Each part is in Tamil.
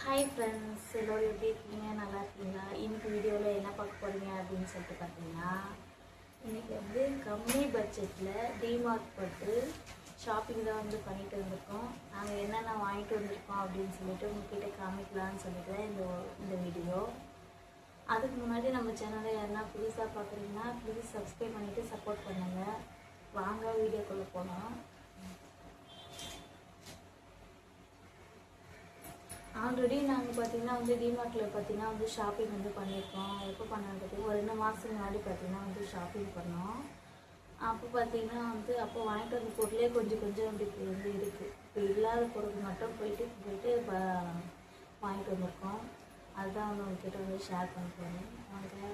ஹாய் ஃப்ரெண்ட்ஸ், எல்லோரும் எப்படி இருக்கீங்க? நல்லா இருக்கீங்களா? இன்னைக்கு வீடியோவில் என்ன பார்க்க போகிறீங்க அப்படின்னு சொல்லிட்டு பார்த்தீங்கன்னா, இன்றைக்கி வந்து கம்மி பட்ஜெட்டில் டிமார்ட் போட்டு ஷாப்பிங் தான் வந்து பண்ணிட்டு வந்திருக்கோம். நாங்கள் என்னென்ன வாங்கிட்டு வந்திருக்கோம் அப்படின்னு சொல்லிட்டு உங்ககிட்ட காமிக்கலான்னு சொல்லிட்டு இந்த வீடியோ. அதுக்கு முன்னாடி நம்ம சேனலை யாருன்னா புதுசாக பார்க்குறீங்கன்னா ப்ளீஸ் சப்ஸ்கிரைப் பண்ணிவிட்டு சப்போர்ட் பண்ணுங்கள். வாங்க வீடியோக்குள்ளே போகலாம். ஆல்ரெடி நாங்கள் பார்த்திங்கன்னா வந்து டிமார்ட்டில் பார்த்திங்கன்னா வந்து ஷாப்பிங் வந்து பண்ணியிருக்கோம். எப்போ பண்ணோன்னு பார்த்திங்கன்னா ஒரு 2 மாதத்துக்கு முன்னாடி பார்த்திங்கன்னா வந்து ஷாப்பிங் பண்ணோம். அப்போ பார்த்திங்கன்னா வந்து அப்போ வாங்கிட்டு வந்த பொருளே கொஞ்சம் அப்படி வந்து இருக்குது. இப்போ இல்லாத பொருள் மட்டும் போயிட்டு வாங்கிட்டு வந்திருக்கோம். அதுதான் வந்து உங்ககிட்ட வந்து ஷேர் பண்ண போகிறேன். வாங்க.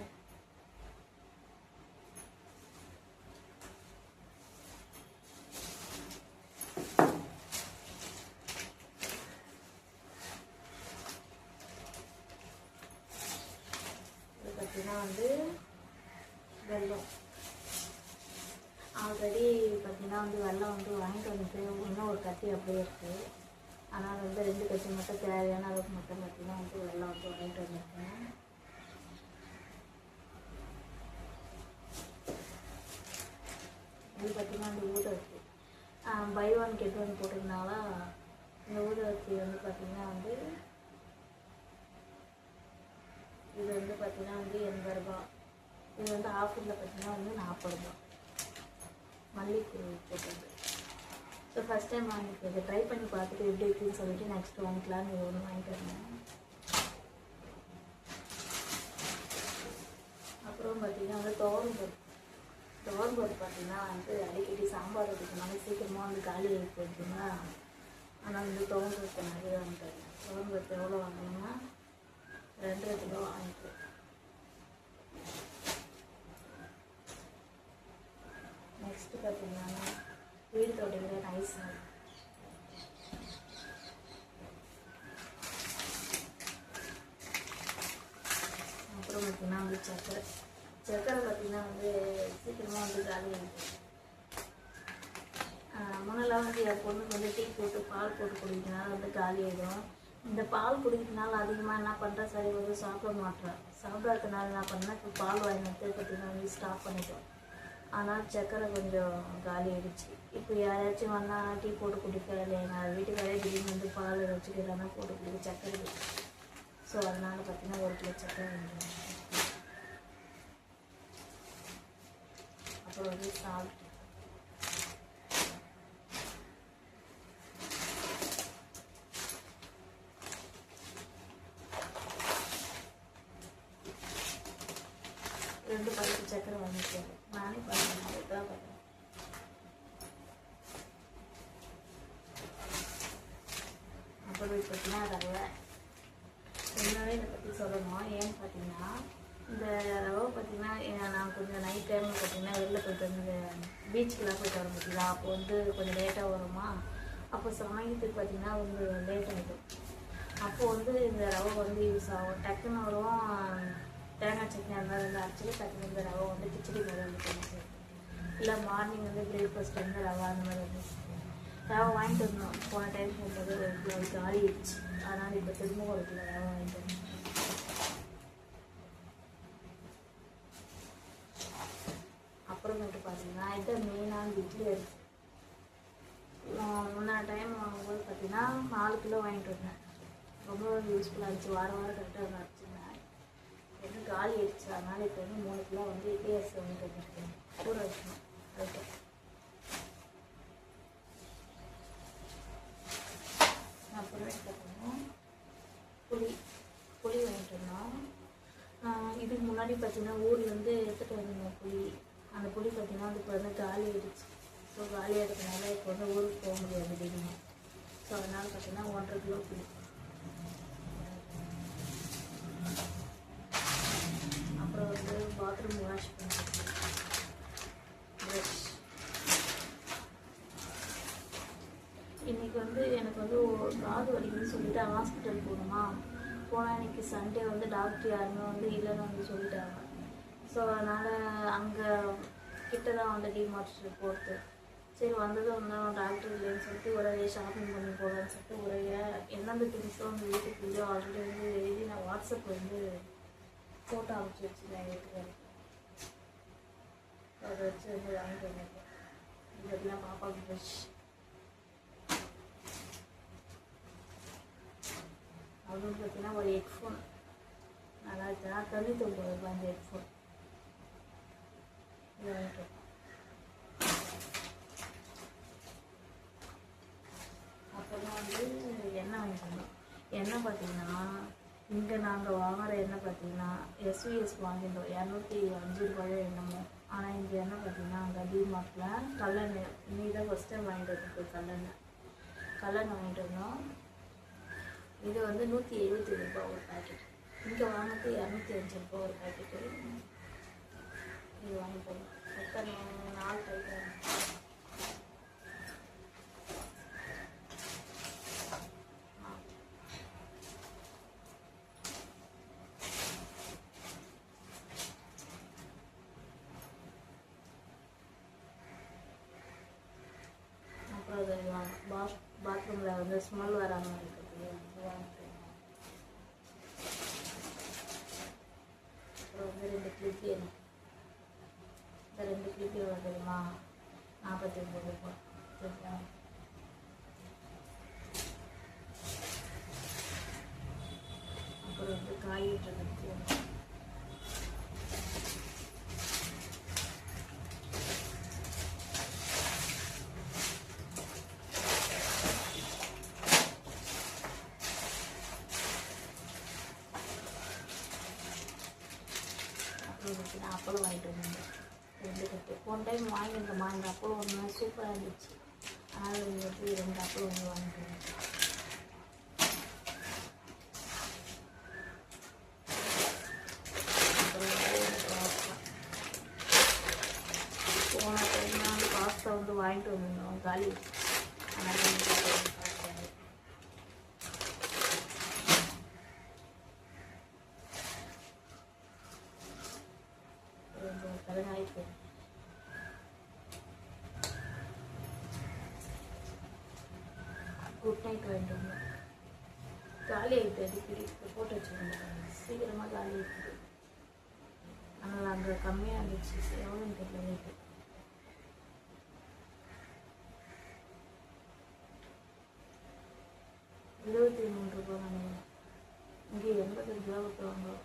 பார்த்தீங்கன்னா வந்து வெல்லம் ஆல்ரெடி பார்த்தீங்கன்னா வந்து வெல்லம் வந்து வாங்கிட்டு வந்துட்டு இன்னும் ஒரு கத்தி அப்படியே இருக்குது. ஆனால் வந்து 2 கத்தி மட்டும் தேவையான அளவுக்கு மட்டும் பார்த்தீங்கன்னா வந்து வெல்லம் வந்து வாங்கிட்டு வந்திருக்கேன். இது பார்த்தீங்கன்னா வந்து ஊதுவத்தி பை ஒன் கெட் ஒன் போட்டிருந்தால இந்த ஊதுவத்தி வந்து பார்த்தீங்கன்னா வந்து இது வந்து பார்த்தீங்கன்னா வந்து 80 ரூபா. இது வந்து ஆஃபரில் பார்த்தீங்கன்னா வந்து 40 ரூபா மல்லிகைப்பூ போட்டது. ஸோ ஃபஸ்ட் டைம் வாங்கிக்கிறது ட்ரை பண்ணி பார்த்துட்டு எப்படி இருக்குன்னு சொல்லிட்டு நெக்ஸ்ட் வாங்கிக்கலான்னு இது ஒன்று வாங்கிட்டு வந்தேன். அப்புறம் பார்த்தீங்கன்னா வந்து துவரம்பருப்பு பார்த்தீங்கன்னா வந்து அடிக்கடி சாம்பார் வைக்கிறதுனால சீக்கிரமாக வந்து காலி ஆகி போயிடுச்சுங்களா. ஆனால் வந்து துவரம்பருப்பு நிறைய வாங்கிட்டு துவரம்பருப்பு எவ்வளோ வாங்கினோம்னா 2 கிலோ வாங்கிட்டு. நெக்ஸ்ட்டு பார்த்தீங்கன்னா வீடு தொடைக்கிற நைஸ். அப்புறம் பார்த்தீங்கன்னா வந்து சர்க்கரை பார்த்தீங்கன்னா வந்து சீக்கிரமாக வந்து காலி ஆகிடுச்சு. முன்னெல்லாம் வந்து என் பொண்ணுக்கு வந்து டீ போட்டு பால் போட்டு குடிக்கிறதுனால வந்து காலி ஆகிடும். இந்த பால் குடிக்கிறதுனால அதிகமாக என்ன பண்ணுறேன், சரி வந்து சாப்பிட மாட்டேன். சாப்பிடாததுனால என்ன பண்ணேன், இப்போ பால் வாங்கிட்டு பார்த்தீங்கன்னா வந்து ஸ்டாப் பண்ணிட்டோம். ஆனால் சர்க்கரை கொஞ்சம் காலி ஆகிடுச்சு. இப்போ யாராச்சும் வந்தால் டீ போட்டு குடிக்க இல்லை எங்கள் வீட்டுக்காரே திடீர்னு வந்து பால் வச்சுக்கிறாங்க போட்டு குடிக்க சர்க்கரை. ஸோ அதனால் பார்த்தீங்கன்னா 1 கிலோ சர்க்கரை வாங்கிடுவோம். அப்புறம் வந்து சால்ட் ரெண்டு பழுப்பு சக்கரை வாங்கிக்கிறேன். நானே பார்த்தேன் தான் பார்த்தேன். அப்புறம் பார்த்தீங்கன்னா ரவை என்னவே இதை பற்றி சொல்லணும். ஏன்னு பார்த்தீங்கன்னா இந்த ரவை பார்த்தீங்கன்னா நான் கொஞ்சம் நைட் டைமில் பார்த்தீங்கன்னா வெளில போய்ட்டு வந்து பீச்சுக்கெலாம் போய்ட்டு வர பார்த்தீங்களா. அப்போ வந்து கொஞ்சம் லேட்டாக வருமா. அப்போ சமைக்கிறதுக்கு பார்த்தீங்கன்னா வந்து லேட் ஆகிடும். அப்போது வந்து இந்த ரவை வந்து யூஸ் ஆகும். டக்குன்னு வரும். தேங்காய் சட்னி அந்த மாதிரி வந்து அரைச்சிட்டு டக்குனு இந்த ரவை வந்து கிச்சடி மாதிரி வந்து பண்ணிட்டு இல்லை மார்னிங் வந்து பிரேக்ஃபாஸ்ட் வந்து ரவை அந்த மாதிரி வந்து ரவை வாங்கிட்டு வரணும். போன டைம் போகும்போது ஒரு கிலோ காலி ஆயிடுச்சு. அதனால் இப்போ திரும்ப 1 கிலோ ரவை வாங்கிட்டு வரணும். அப்புறமேட்டு பார்த்தீங்கன்னா இதான் மெயினான இட்லி அரிசி. முன்ன டைம் வாங்கும்போது பார்த்தீங்கன்னா 4 கிலோ வாங்கிட்டு வந்தேன். ரொம்ப யூஸ்ஃபுல்லாக இருந்துச்சு. வாரம் கரெக்டாக அரைச்சிருந்தேன். வந்து காலி ஆயிடுச்சு. அதனால் இப்போ வந்து 3 கிலோ வந்து இட்லி அரிசி வாங்கிட்டு வந்துருக்கேன். ஊற வைக்கணும். அதுக்கு அப்புறம் பார்த்தீங்கன்னா புளி வாங்கிட்டு வந்தோம். இதுக்கு முன்னாடி பார்த்தீங்கன்னா ஊர்லேருந்து எடுத்துகிட்டு வந்தோம் புளி. அந்த புளி பார்த்தீங்கன்னா வந்து இப்போ வந்து காலி ஆயிடுச்சு. ஸோ காலி ஆகிடுறதுனால இப்போ வந்து ஊருக்கு போக முடியாது திடீர்னு. ஸோ அதனால் பார்த்தீங்கன்னா 1.5 கிலோ புளி. அப்புறம் வந்து பாத்ரூம் வாஷ் பண்ணுறது ப்ரஷ். இன்றைக்கி வந்து எனக்கு வந்து காது வலிக்குன்னு சொல்லிவிட்டு ஹாஸ்பிட்டல் போகணுமா. போனால் இன்றைக்கி சண்டே வந்து டாக்டர் யாருமே வந்து இல்லைன்னு வந்து சொல்லிட்டாங்க. ஸோ அதனால் அங்கே கிட்ட தான் வந்து டிமார்ட் போகிறது. சரி வந்ததும் வந்தோம் டாக்டர் இல்லைன்னு சொல்லிட்டு ஒரே ஷாப்பிங் பண்ணி போகலான்னு சொல்லிட்டு ஒரே எந்தெந்த திங்ஸும் வந்து வீட்டுக்கு இல்லையோ ஆல்ரெடி வந்து எழுதி நான் வாட்ஸ்அப்பில் வந்து ஃபோட்டோ அனுப்பிச்சி வச்சுருந்தேன் வீட்டுக்கு. அதை வச்சு வந்து வாங்கிட்டு வந்தேன். இதெல்லாம் பாப்பாவுக்கு ட்ரெஸ். அப்படின்னு பார்த்தீங்கன்னா ஒரு ஹெட்ஃபோன் நல்லா இருக்குன்னா 99 ரூபாய் அந்த ஹெட்ஃபோன். இது வாங்கிட்டு அப்புறமா வந்து எண்ணெய் வாங்கிட்டு வந்தோம். எண்ணெய் பார்த்தீங்கன்னா இங்கே நாங்கள் வாங்குகிற எண்ணெய் பார்த்தீங்கன்னா எஸ்விஎஸ் வாங்கிட்டோம் 205 ரூபாயோ என்னமோ. ஆனால் இந்த எண்ணெய் பார்த்தீங்கன்னா அங்கே டிமார்ட்டில் கல்லெண்ணெய் நீ தான் ஃபஸ்ட் டைம் வாங்கிட்டு வந்துருக்கு கல்லெண்ணெய் வாங்கிட்டு வந்தோம். இது வந்து 170 ரூபாய் ஒரு பேக்கெட். இங்கே வாங்கிட்டு 205 ரூபாய் ஒரு பேக்கெட்டு. இது வாங்கிட்டு வந்தோம். எத்தனை 4 டைம். அப்புறம் அது பாத்ரூமில் வந்து ஸ்மெல் வராமல் இருக்குது. அப்புறம் வந்து 2 கிளிப் வேணும். இந்த 2 கிளிப் எவ்வளோ தெரியுமா? 49 ரூபாய். சரிங்களா? அப்புறம் வந்து காய் வெட்டுறதுக்கு அப்பளம் வாங்கிட்டு வந்தேன் 2 கட்டு. போன டைம் வாங்கியிருந்தோம்மா இந்த அப்பளம் ஒன்று சூப்பராக இருந்துச்சு. அதனால் வந்து 2 அப்பளம் வந்து வாங்கிட்டு வந்தேன். போன டைம் நான் பாஸ்தா வந்து வாங்கிட்டு வந்திருந்தோம் காலி. அதனால் ஆயிடுச்சு. குட் நைட் வாங்கிட்டு வந்தோம். காலி ஆகிட்டு அடிக்கடி போட்டு வச்சுருந்தோம். சீக்கிரமாக காலி ஆகிடுது. ஆனால் அங்கே கம்மியாக இருந்துச்சு. எவ்வளோன்னு தெரியல. ரேட்டு 23 ரூபாய் நினைக்கிறேன். இங்கே 85 ரூபா கொடுத்து வாங்குவோம்.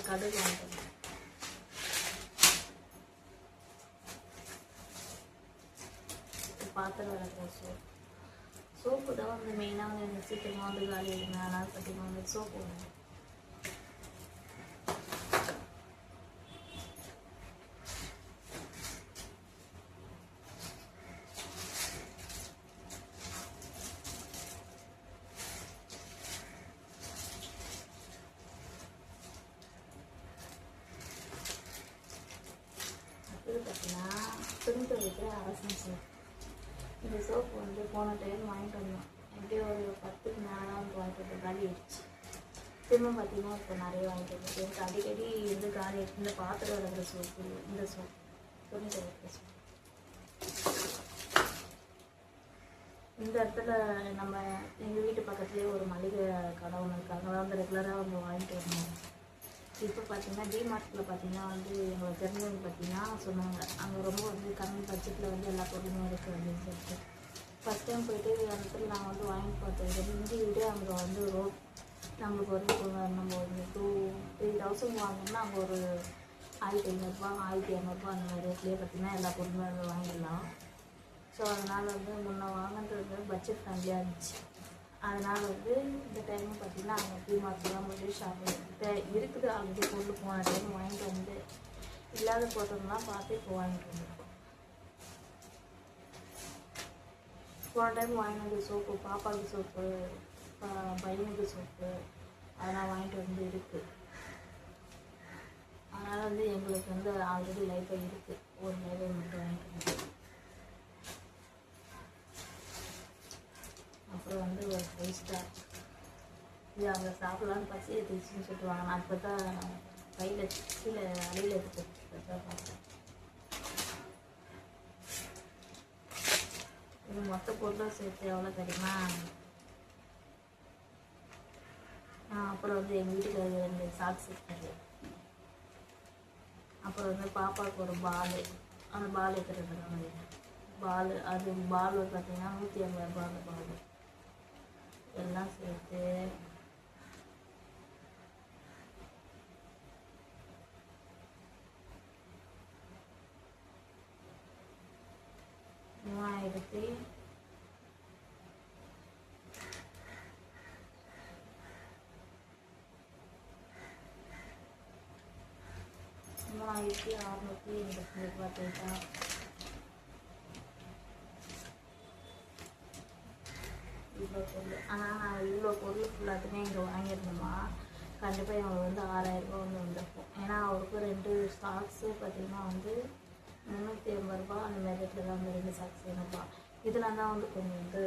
கடுகு வாங்கிட்டு பாத்திரம் விளக்குற சோப்பு தான் வந்து மெயினாக வந்து எனக்கு சீக்கிரமாக வந்து காலி ஆகிடுங்க. அதனால் பார்த்தீங்கன்னா வந்து சோப்பு வேணும். இது பார்த்தீங்கன்னா துணி துவைக்கிற அரசன் சோப்பு. இந்த சோப்பு வந்து போன டைம் வாங்கிட்டு வந்தோம். எப்படியோ ஒரு 10க்கு மேலே வந்து வாங்கிட்டு வந்தோம். காலி ஆயிடுச்சு. திரும்ப பார்த்தீங்கன்னா இப்போ நிறைய வாங்கிட்டு வந்தோம். எனக்கு அடிக்கடி வந்து காலி ஆயிடுச்சு. இந்த பாத்திரம் விளக்குற சோப்பு, இந்த சோப்பு, துணி துவைக்கிற சோப்பு. இந்த இடத்துல நம்ம எங்கள் வீட்டு பக்கத்துலேயே ஒரு மளிகை கடை ஒன்று இருக்குது. அங்கே வந்து ரெகுலராக வந்து வாங்கிட்டு வரணும். இப்போ பார்த்தீங்கன்னா டிமார்ட்டில் பார்த்தீங்கன்னா வந்து எங்களை தெரிஞ்சவங்க பார்த்தீங்கன்னா சொன்னாங்க அங்கே ரொம்ப வந்து கம்மி பட்ஜெட்டில் வந்து எல்லா பொருளுமே இருக்குது அப்படின்னு சொல்லிட்டு. ஃபஸ்ட் டைம் போய்ட்டு அந்த இடத்துல நாங்கள் வந்து வாங்கிட்டு பார்த்தது இங்கே விட அங்கே வந்து நம்மளுக்கு வந்து நம்ம ஒரு 3,000 வாங்கினோம்னா அங்கே ஒரு 1,500 1,200 அந்த மாதிரி ரேட்லேயே பார்த்தீங்கன்னா எல்லா பொருளுமே வந்து வாங்கிடலாம். ஸோ அதனால் வந்து முன்ன வாங்கினது வந்து பட்ஜெட் ஃப்ரெண்ட்லியாக இருந்துச்சு. அதனால் வந்து இந்த டைமும் பார்த்திங்கன்னா அங்கே டிமார்ட்டில் தான் போய் ஷாப்பிங் இருக்குது. ஆல்ரெடி பொருள் போன டைம் வாங்கிட்டு வந்து இல்லாத பொருள்லாம் பார்த்து இப்போ வாங்கிட்டு வந்துருக்கோம். போன டைம் வாங்கினது சோப்பு, பாப்பாவுக்கு சோப்பு, பையனுக்கு சோப்பு, அதெல்லாம் வாங்கிட்டு வந்து இருக்குது. அதனால் வந்து எங்களுக்கு வந்து ஆல்ரெடி லைஃபாக இருக்குது. ஒரு லைஃபை மட்டும் வாங்கிட்டு வந்து அப்புறம் வந்து ஒரு 5 ஸ்டார் இது அவங்க சாப்பிடலான்னு பசி எடுத்துச்சுன்னு சொல்லிட்டு வாங்க. நான் இப்போ தான் கையில் கீழே அடியில் எடுத்து பார்த்தேன். இது மொத்த பொருளாக சேர்த்து எவ்வளோ தெரியுமா? அப்புறம் வந்து எங்கள் வீட்டுக்கு 2 சாக்ஸ் இருக்காது. அப்புறம் வந்து பாப்பாவுக்கு ஒரு பால், அந்த பால் எடுத்துகிட்டு பால், அது பால் பார்த்தீங்கன்னா 150 ரூபா. அந்த பால் எல்லாம் சேர்த்து $3000 $3680 தேய்ட்டா. இவ்வளோ பொருள். ஆனால் நான் இவ்வளோ பொருள் ஃபுல்லாத்துமே இங்கே வாங்கியிருந்தோமா கண்டிப்பாக எங்களுக்கு வந்து 6000 ரூபா வந்து வந்திருக்கும். ஏன்னா அவருக்கு 2 ஸ்டாக்ஸு பார்த்திங்கன்னா வந்து 350 ரூபா அந்த மாதிரி இடத்துல தான் வந்து 2 ஸ்டாக்ஸ் வேணும்ப்பா. இதெல்லாம் தான் வந்து கொஞ்சம் வந்து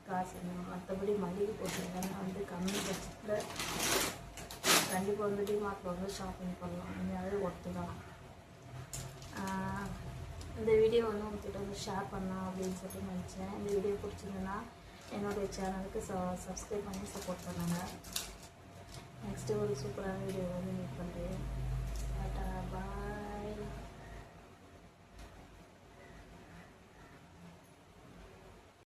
காசு வேணும். மற்றபடி மளிகை பொருட்கள் வந்து கம்மி பட்சத்தில் கண்டிப்பாக வந்து டிமார்ட்டில் வந்து ஷாப்பிங் பண்ணலாம். உண்மையாகவே ஒர்த்து தான். இந்த வீடியோ வந்து உங்கள்கிட்ட வந்து ஷேர் பண்ணலாம் அப்படின்னு சொல்லிட்டு நினச்சேன். இந்த வீடியோ பிடிச்சிருந்ததுன்னா என்னுடைய சேனலுக்கு சப்ஸ்கிரைப் பண்ணி சப்போர்ட் பண்ணுங்கள். நெக்ஸ்ட்டு ஒரு சூப்பரான வீடியோ வந்து மீட் பண்ணுறேன். டாடா பாய்.